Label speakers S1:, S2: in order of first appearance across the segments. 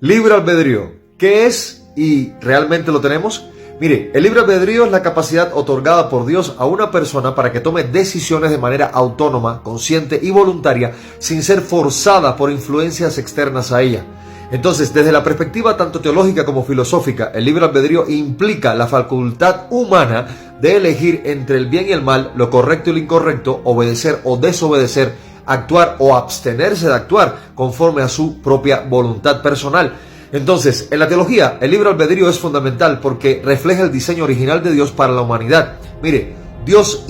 S1: Libre albedrío, ¿qué es y realmente lo tenemos? Mire, el libre albedrío es la capacidad otorgada por Dios a una persona para que tome decisiones de manera autónoma, consciente y voluntaria, sin ser forzada por influencias externas a ella. Entonces, desde la perspectiva tanto teológica como filosófica, el libre albedrío implica la facultad humana de elegir entre el bien y el mal, lo correcto y lo incorrecto, obedecer o desobedecer, actuar o abstenerse de actuar conforme a su propia voluntad personal. Entonces, en la teología, el libre albedrío es fundamental porque refleja el diseño original de Dios para la humanidad. Mire, Dios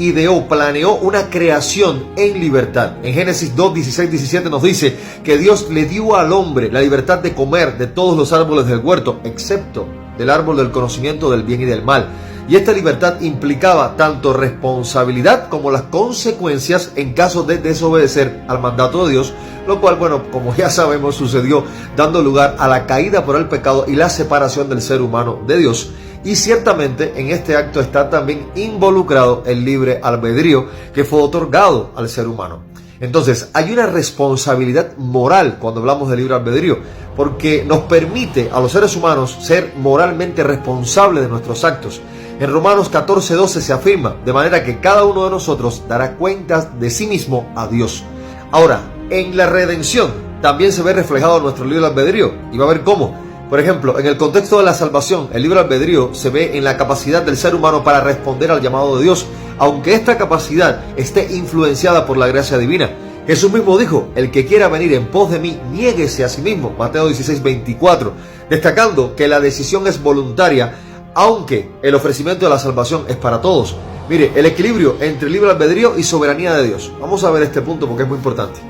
S1: planeó una creación en libertad. En Génesis 2, 16, 17 nos dice que Dios le dio al hombre la libertad de comer de todos los árboles del huerto, excepto del árbol del conocimiento del bien y del mal. Y esta libertad implicaba tanto responsabilidad como las consecuencias en caso de desobedecer al mandato de Dios, lo cual, como ya sabemos, sucedió dando lugar a la caída por el pecado y la separación del ser humano de Dios. Y ciertamente en este acto está también involucrado el libre albedrío que fue otorgado al ser humano. Entonces, hay una responsabilidad moral cuando hablamos de libre albedrío, porque nos permite a los seres humanos ser moralmente responsables de nuestros actos. En Romanos 14:12 se afirma, de manera que cada uno de nosotros dará cuentas de sí mismo a Dios. Ahora, en la redención también se ve reflejado nuestro libre albedrío, y va a ver cómo. Por ejemplo, en el contexto de la salvación, el libre albedrío se ve en la capacidad del ser humano para responder al llamado de Dios, aunque esta capacidad esté influenciada por la gracia divina. Jesús mismo dijo, el que quiera venir en pos de mí, niéguese a sí mismo, Mateo 16:24, destacando que la decisión es voluntaria, aunque el ofrecimiento de la salvación es para todos. Mire, el equilibrio entre libre albedrío y soberanía de Dios. Vamos a ver este punto porque es muy importante.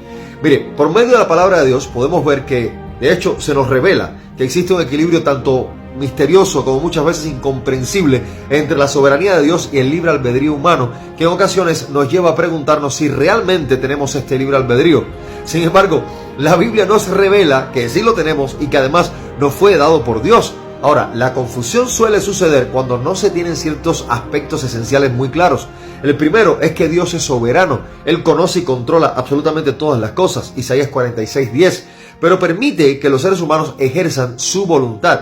S1: Mire, por medio de la palabra de Dios podemos ver que, de hecho, se nos revela que existe un equilibrio tanto misterioso como muchas veces incomprensible entre la soberanía de Dios y el libre albedrío humano, que en ocasiones nos lleva a preguntarnos si realmente tenemos este libre albedrío. Sin embargo, la Biblia nos revela que sí lo tenemos y que además nos fue dado por Dios. Ahora, la confusión suele suceder cuando no se tienen ciertos aspectos esenciales muy claros. El primero es que Dios es soberano, Él conoce y controla absolutamente todas las cosas, Isaías 46:10, pero permite que los seres humanos ejerzan su voluntad.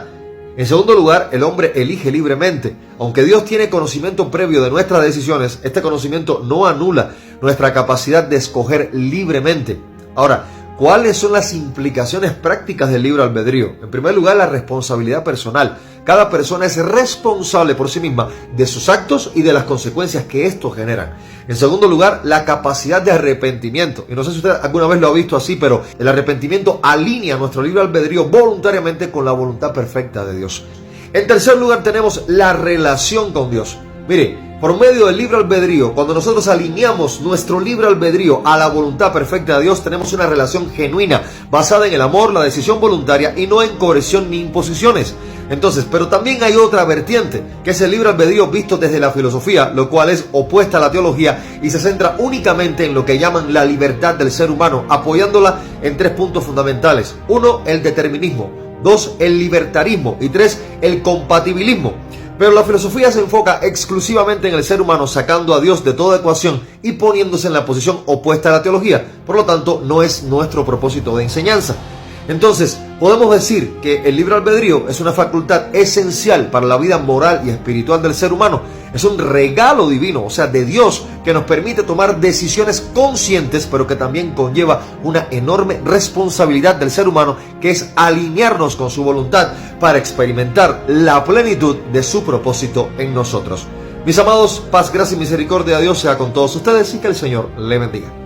S1: En segundo lugar, el hombre elige libremente. Aunque Dios tiene conocimiento previo de nuestras decisiones, este conocimiento no anula nuestra capacidad de escoger libremente. Ahora, ¿cuáles son las implicaciones prácticas del libre albedrío? En primer lugar, la responsabilidad personal. Cada persona es responsable por sí misma de sus actos y de las consecuencias que estos generan. En segundo lugar, la capacidad de arrepentimiento. Y no sé si usted alguna vez lo ha visto así, pero el arrepentimiento alinea nuestro libre albedrío voluntariamente con la voluntad perfecta de Dios. En tercer lugar, tenemos la relación con Dios. Mire, por medio del libre albedrío, cuando nosotros alineamos nuestro libre albedrío a la voluntad perfecta de Dios, tenemos una relación genuina, basada en el amor, la decisión voluntaria y no en coerción ni imposiciones. Entonces, pero también hay otra vertiente, que es el libre albedrío visto desde la filosofía, lo cual es opuesta a la teología y se centra únicamente en lo que llaman la libertad del ser humano, apoyándola en 3 puntos fundamentales. 1, el determinismo. 2, el libertarismo. Y 3, el compatibilismo. Pero la filosofía se enfoca exclusivamente en el ser humano, sacando a Dios de toda ecuación y poniéndose en la posición opuesta a la teología. Por lo tanto, no es nuestro propósito de enseñanza. Entonces, podemos decir que el libre albedrío es una facultad esencial para la vida moral y espiritual del ser humano. Es un regalo divino, o sea, de Dios, que nos permite tomar decisiones conscientes, pero que también conlleva una enorme responsabilidad del ser humano, que es alinearnos con su voluntad para experimentar la plenitud de su propósito en nosotros. Mis amados, paz, gracia y misericordia de Dios sea con todos ustedes y que el Señor le bendiga.